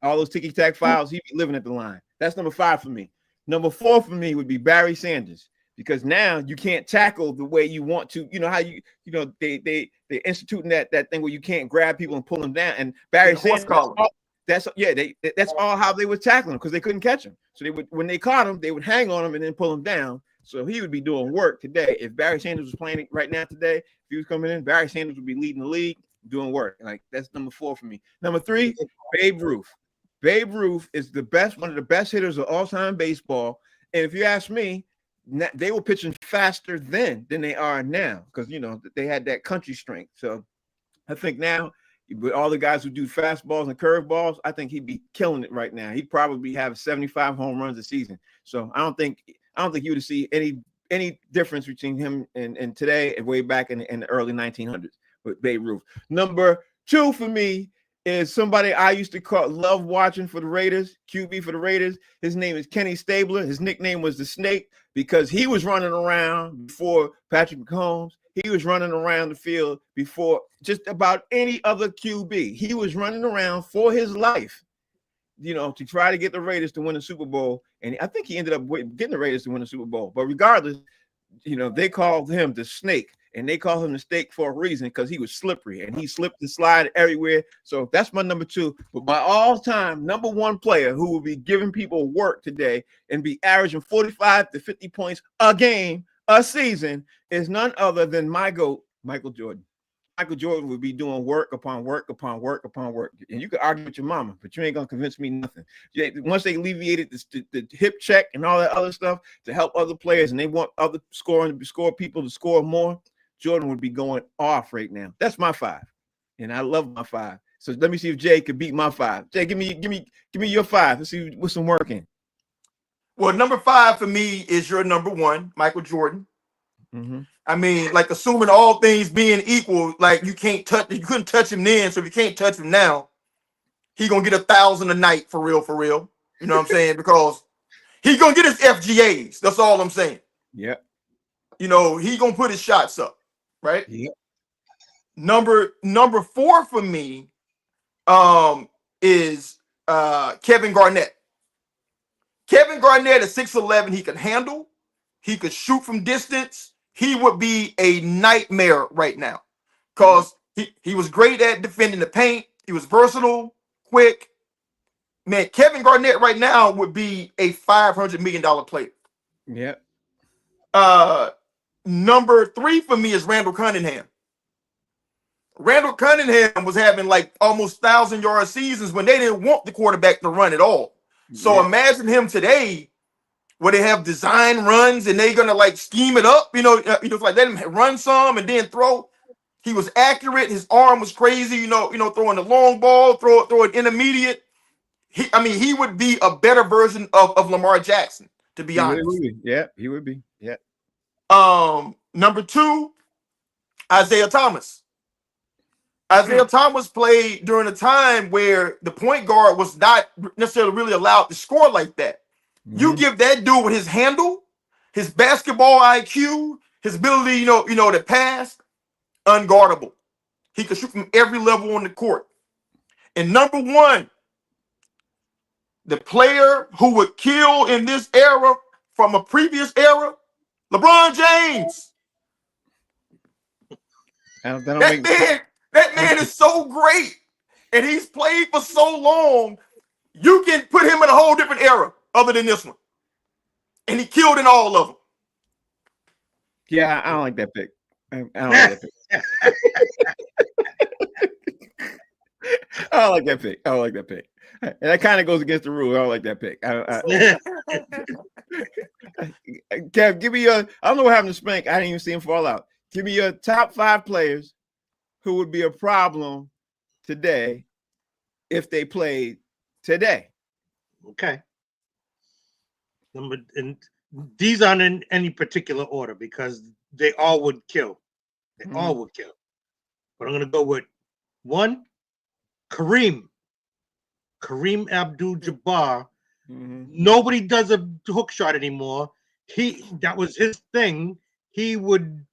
all those ticky-tack fouls, he'd be living at the line. That's number 5 for me. Number 4 for me would be Barry Sanders, because now you can't tackle the way you want to. You know how they instituting that thing where you can't grab people and pull them down. And Barry Sanders, that's all how they were tackling him, because they couldn't catch him. So when they caught him, they would hang on him and then pull him down. So he would be doing work today. If Barry Sanders was playing right now today, if he was coming in, Barry Sanders would be leading the league doing work. Like, that's number 4 for me. Number 3, Babe Ruth. Babe Ruth is one of the best hitters of all time baseball. And if you ask me, they were pitching faster then than they are now, because they had that country strength. So I think now, with all the guys who do fastballs and curveballs, I think he'd be killing it right now. He'd probably have 75 home runs a season. So I don't think you would see any difference between him and today and way back in the early 1900s with Babe Ruth. Number 2 for me is somebody I used to love watching for the Raiders, QB for the Raiders. His name is Kenny Stabler. His nickname was the Snake, because he was running around before Patrick Mahomes. He was running around the field before just about any other QB. He was running around for his life, to try to get the Raiders to win the Super Bowl. And I think he ended up getting the Raiders to win the Super Bowl. But regardless, they called him the Snake, and they call him the Snake for a reason, because he was slippery and he slipped and slide everywhere. So that's my number 2. But my all-time number 1 player who will be giving people work today and be averaging 45 to 50 points a game, a season, is none other than my GOAT, Michael Jordan. Michael Jordan would be doing work upon work upon work upon work. And you could argue with your mama, but you ain't going to convince me nothing. Once they alleviated the hip check and all that other stuff to help other players, and they want other score people to score more, Jordan would be going off right now. That's my 5. And I love my 5. So let me see if Jay could beat my 5. Jay, give me your 5. Let's see what's some work in. Well, number 5 for me is your number 1, Michael Jordan. Mm-hmm. I mean, like, assuming all things being equal, like, you couldn't touch him then. So if you can't touch him now, he gonna get 1,000 a night for real. You know what I'm saying? Because he gonna get his FGAs. That's all I'm saying. Yeah. He gonna put his shots up, right? Yeah. Number 4 for me, is Kevin Garnett. Kevin Garnett is 6'11". He can handle. He could shoot from distance. He would be a nightmare right now, because he was great at defending the paint. He was versatile, quick. Man, Kevin Garnett right now would be a $500 million player. Yeah. Number 3 for me is Randall Cunningham. Randall Cunningham was having like almost 1,000-yard seasons when they didn't want the quarterback to run at all. So Yeah. imagine him today, where they have design runs and they're gonna like scheme it up. Like let him run some and then throw. He was accurate. His arm was crazy. Throwing the long ball, throw it intermediate. He would be a better version of Lamar Jackson, to be He honest. would be. Yeah, he would be. Yeah. Number 2, Isaiah Thomas. Isaiah Thomas played during a time where the point guard was not necessarily really allowed to score like that. You Mhm. give that dude with his handle, his basketball IQ, his ability, to pass, unguardable. He could shoot from every level on the court. And number 1, the player who would kill in this era from a previous era, LeBron James. That don't make That man is so great, and he's played for so long. You can put him in a whole different era other than this one, and he killed in all of them. Yeah, I don't like that pick. I don't like that pick. I don't like that pick. I don't like that pick. And that kind of goes against the rule. I don't like that pick. Kev, give me your. I don't know what happened to Spank. I didn't even see him fall out. Give me your top 5 players who would be a problem today if they played today. Okay. And these aren't in any particular order because they all would kill. They all would kill. But I'm gonna go with 1, Kareem Abdul-Jabbar. Nobody does a hook shot anymore. That was his thing. He would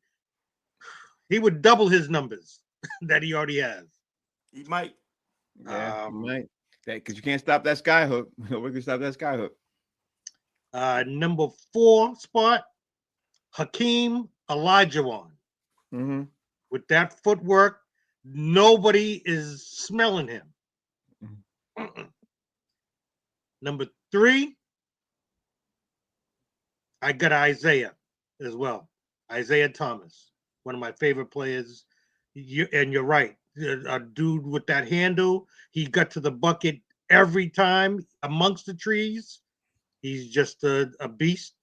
double his numbers that he already has. He might. Yeah, he might. Because you can't stop that sky hook. Nobody can stop that sky hook. Number 4 spot, Hakeem Olajuwon. With that footwork, nobody is smelling him. Number 3, I got Isaiah as well. Isaiah Thomas, one of my favorite players. And you're right. A dude with that handle, he got to the bucket every time amongst the trees. He's just a beast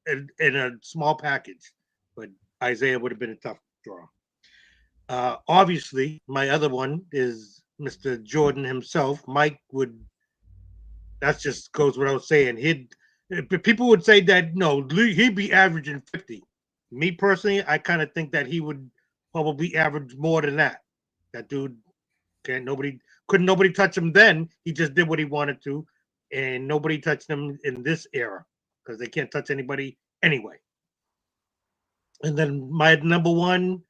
in a small package. But Isaiah would have been a tough draw. Obviously, my other one is Mr. Jordan himself. Mike would. That just goes without saying. People would say that no, he'd be averaging 50. Me personally, I kind of think that he would probably average more than that. That dude couldn't nobody touch him then. He just did what he wanted to, and nobody touched him in this era because they can't touch anybody anyway. And then my number 1,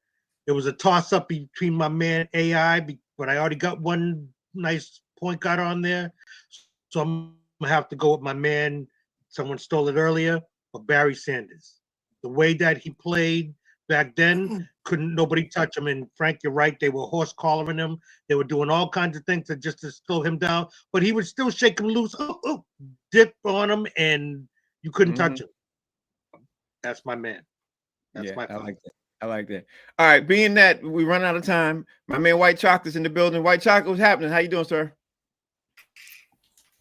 it was a toss-up between my man AI, but I already got one nice point guard on there. So I'm going to have to go with my man, someone stole it earlier, but Barry Sanders. The way that he played back then, nobody touch him. And Frank, you're right, they were horse collaring him. They were doing all kinds of things to slow him down, but he would still shake him loose, dip on him, and you couldn't touch him. That's my man. That's my I like that. I like that. All right, being that we run out of time, my man White Chocolate's in the building. White Chocolate, what's happening? How you doing, sir?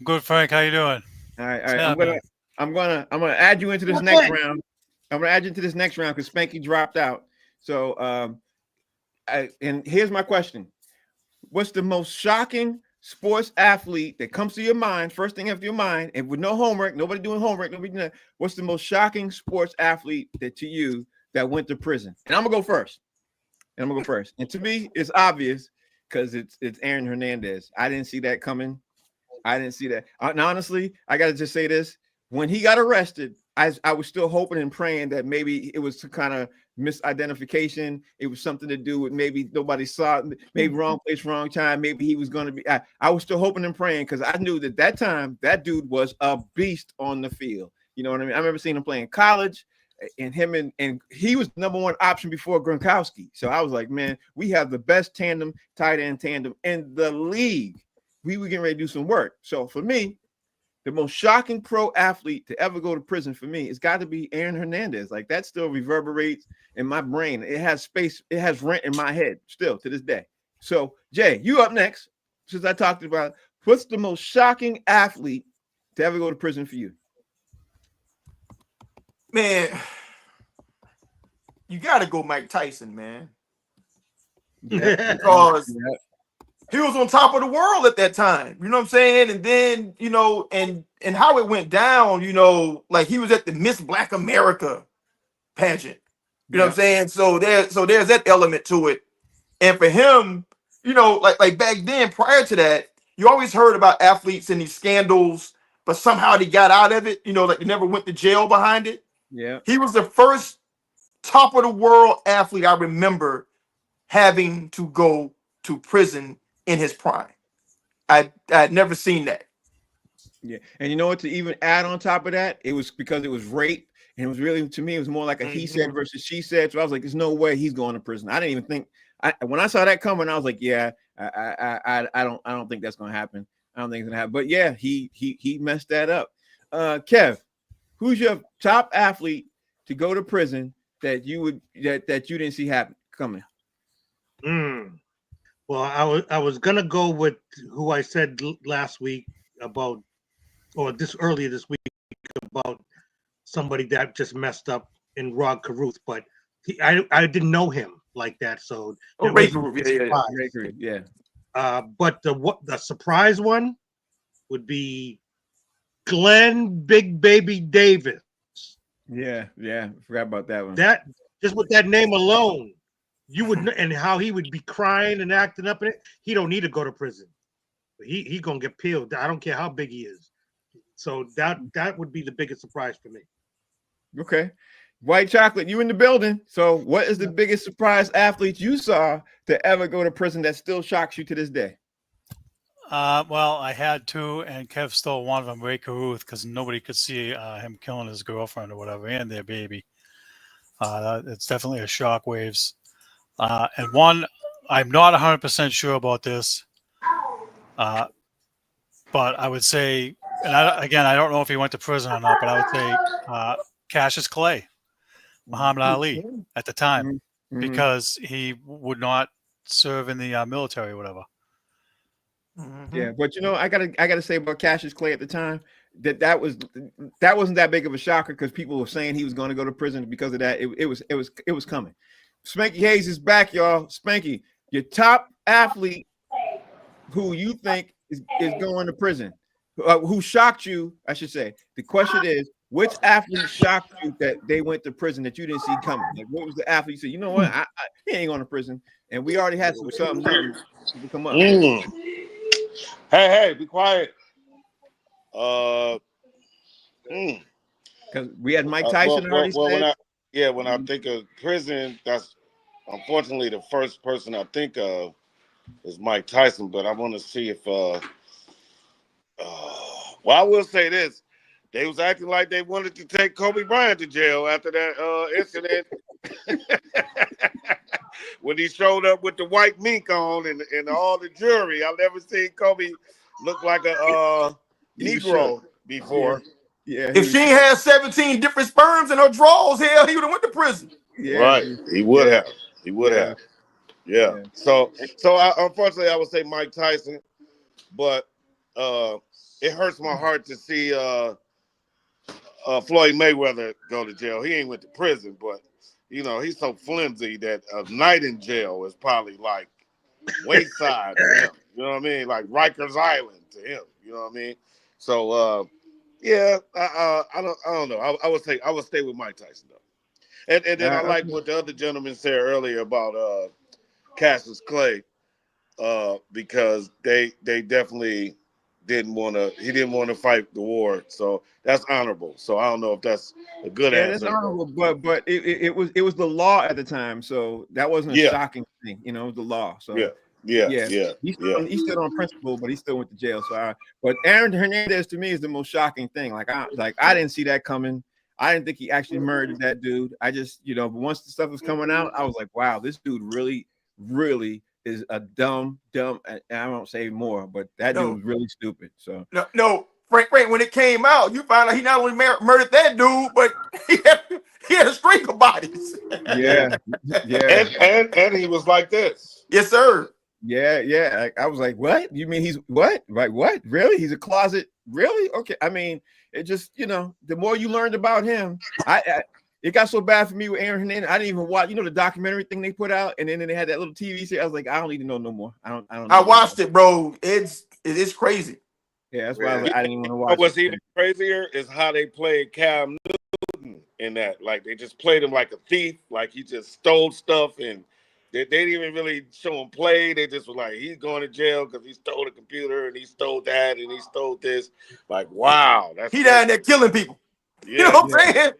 Good, Frank. How you doing? All right. I'm gonna add you into this next round. I'm gonna add you into this next round because Spanky dropped out. So and here's my question: what's the most shocking sports athlete that comes to your mind? First thing after your mind, and with no homework, nobody doing homework, nobody doing that. What's the most shocking sports athlete that to you that went to prison? And I'm gonna go first. And to me, it's obvious because it's Aaron Hernandez. I didn't see that coming. I didn't see that. And honestly, I gotta just say this: when he got arrested, I was still hoping and praying that maybe it was some kind of misidentification. It was something to do with maybe nobody saw it, maybe wrong place, wrong time. Maybe he was going to be. I was still hoping and praying because I knew that time that dude was a beast on the field. You know what I mean? I remember seeing him play in college, and him and he was number 1 option before Gronkowski. So I was like, man, we have the best tight end tandem in the league. We were getting ready to do some work. So for me, the most shocking pro athlete to ever go to prison for me, it's got to be Aaron Hernandez. Like that still reverberates in my brain. It has space. It has rent in my head still to this day. So, Jay, you up next. Since I talked about what's the most shocking athlete to ever go to prison for you? Man, you got to go Mike Tyson, man. Because he was on top of the world at that time. You know what I'm saying? And then, you know, and how it went down, you know, like he was at the Miss Black America pageant. You know what I'm saying? So there's that element to it. And for him, you know, like back then, prior to that, you always heard about athletes and these scandals, but somehow they got out of it. You know, like they never went to jail behind it. Yeah. He was the first top of the world athlete I remember having to go to prison in his prime. I'd never seen that. Yeah. And you know what, to even add on top of that, it was because it was rape. And it was really, to me, it was more like a he said versus she said. So I was like, there's no way he's going to prison. I didn't even think, when I saw that coming, I was like, yeah, I don't think that's going to happen. I don't think it's going to happen. But yeah, he messed that up. Kev, who's your top athlete to go to prison that you didn't see coming? Well, I was gonna go with who I said last week about, or earlier this week about somebody that just messed up in Rod Caruth, but I didn't know him like that, so Ray Caruth, yeah. But the surprise one would be Glenn Big Baby Davis. Yeah, forgot about that one. That just with that name alone, you would, and how he would be crying and acting up in it. He don't need to go to prison. He gonna get peeled. I don't care how big he is. So that would be the biggest surprise for me. Okay. White Chocolate, you in the building. So what is the biggest surprise athlete you saw to ever go to prison that still shocks you to this day? Well, I had two, and Kev stole one of them, Ray Caruth, because nobody could see him killing his girlfriend or whatever, and their baby. It's definitely a shockwaves. And one, I'm not 100% sure about this, but I would say, and I don't know if he went to prison or not, but I would say Cassius Clay, Muhammad Ali at the time, because he would not serve in the military or whatever. Yeah, but you know, I gotta say about Cassius Clay at the time that wasn't that big of a shocker because people were saying he was going to go to prison because of that. It was coming. Spanky Hayes is back, y'all. Spanky, your top athlete who you think is going to prison, who shocked you, I should say. The question is, which athlete shocked you that they went to prison that you didn't see coming? Like, what was the athlete you said, you know what, he ain't going to prison, and we already had something to come up. Hey, be quiet. Because we had Mike Tyson already said. When I think of prison, that's unfortunately the first person I think of is Mike Tyson. But I want to see if well, I will say this. They was acting like they wanted to take Kobe Bryant to jail after that incident. When he showed up with the white mink on and all the jewelry. I've never seen Kobe look like a Negro before. Yeah. If she had 17 different sperms in her drawers, hell, he would have went to prison. Yeah. Right. He would have. He would have. Yeah. So unfortunately, I would say Mike Tyson, but it hurts my heart to see Floyd Mayweather go to jail. He ain't went to prison, but you know, he's so flimsy that a night in jail is probably like wayside to him. You know what I mean? Like Rikers Island to him. You know what I mean? So I don't know. I would stay with Mike Tyson though. And then I like what the other gentleman said earlier about Cassius Clay, because they definitely he didn't want to fight the war, so that's honorable. So I don't know if that's a good answer. That's honorable, but it was the law at the time, so that wasn't a shocking thing. You know, it was the law. So yeah. He stood on principle, but he still went to jail. So but Aaron Hernandez to me is the most shocking thing. I didn't see that coming. I didn't think he actually murdered that dude. I just, but once the stuff was coming out, I was like, wow, this dude really, really is a dumb, and I won't say more, but that dude was really stupid. So no, Frank, when it came out, you found out he not only murdered that dude, but he had a string of bodies. Yeah. And he was like this. Yes, sir. Yeah. I was like, what? You mean he's what? Right? What? Really? He's a closet? Really? Okay. I mean, it just, the more you learned about him, it got so bad for me with Aaron Hernandez. I didn't even watch, the documentary thing they put out, and then they had that little TV series. I was like, I don't need to know no more. I don't. I watched it, bro. It is crazy. Yeah, that's why I was like, I didn't even want to watch. What's even crazier is how they played Cam Newton in that. Like they just played him like a thief, like he just stole stuff, and they didn't even really show him play. They just were like, he's going to jail because he stole the computer and he stole that and he stole this. Like, wow, that's He down there killing people. Yeah, You know what I'm saying?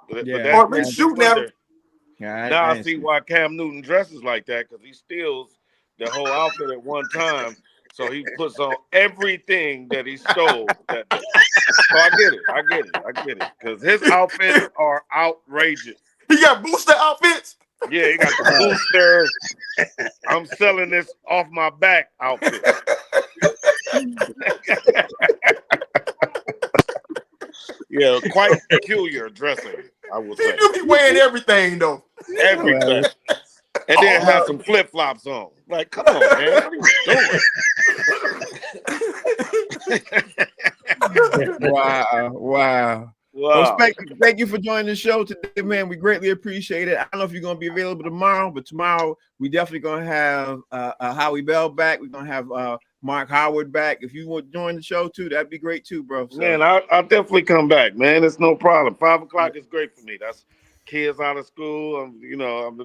But Yeah. Or at least shooting at him. Yeah, Now I see why Cam Newton dresses like that, because he steals the whole outfit at one time. So he puts on everything that he stole that day. So I get it. Because his outfits are outrageous. He got booster outfits. Yeah, he got the booster. I'm selling this off my back outfit. Yeah, quite peculiar dressing, I would He say. do be wearing everything though. Everything. And then have some flip flops on. Like, come on, man. What are you doing? Wow. Well, thank you for joining the show today, man. We greatly appreciate it. I don't know if you're going to be available tomorrow, but tomorrow we definitely going to have Howie Bell back. We're going to have Mark Howard back. If you want to join the show too, that'd be great too, bro. So, man, I'll definitely come back, man. It's no problem. 5 o'clock is great for me. That's kids out of school.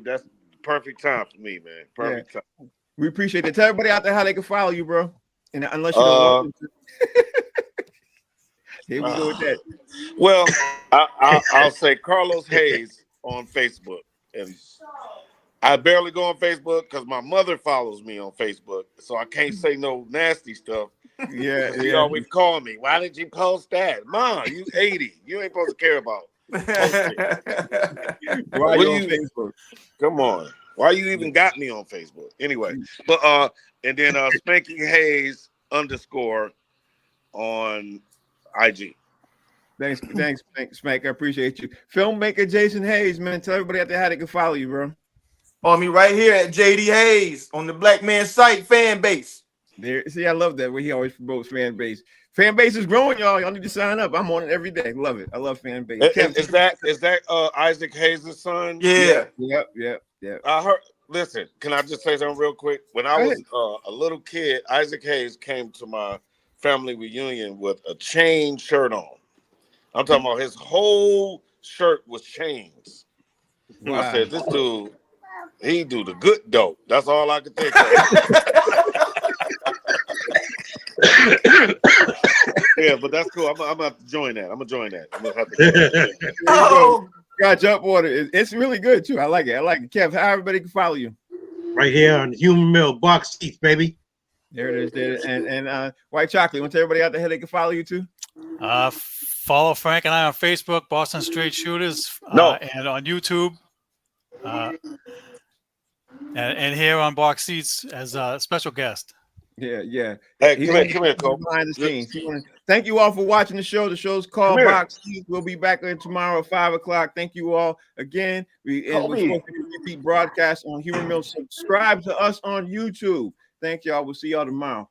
That's the perfect time for me, man. Perfect time. We appreciate it. Tell everybody out there how they can follow you, bro. And unless you don't want them to. Here we go with that. Well, I'll say Carlos Hayes on Facebook, and I barely go on Facebook because my mother follows me on Facebook, so I can't say no nasty stuff. Yeah, She always call me. Why did you post that, Mom? You 80. You ain't supposed to care about. Why are you on Facebook? Come on. Why you even got me on Facebook? Anyway, but and then Spanky Hayes _. On IG. Thanks, Spank. I appreciate you. Filmmaker Jason Hayes, man. Tell everybody out there how they can follow you, bro. Follow me right here at JD Hayes on the Black Man Site fan base. There, see, I love that where he always promotes fan base. Fan base is growing, y'all. Y'all need to sign up. I'm on it every day. Love it. I love fan base. Is that Isaac Hayes' son? Yeah. Yep. I heard. Listen, can I just say something real quick? When I was a little kid, Isaac Hayes came to my family reunion with a chain shirt on. I'm talking about his whole shirt was chains. Wow. I said, this dude, he do the good dope. That's all I could think of. Yeah, but that's cool. I'm gonna have to join that. I'm gonna have to join that. Oh, got jump order. It's really good too. I like it. Kev, how everybody can follow you? Right here on Human Mill Box Seats, baby. There it is. And White Chocolate. Want to tell everybody out there how they can follow you too? Follow Frank and I on Facebook, Boston Straight Shooters, and on YouTube, and here on Box Seats as a special guest. Yeah. Hey, come here, Cole. Behind the scenes. Thank you all for watching the show. The show's called Box Seats. We'll be back tomorrow at 5 o'clock. Thank you all again. We're supposed to repeat broadcast on Human Mill. Subscribe to us on YouTube. Thank y'all. We'll see y'all tomorrow.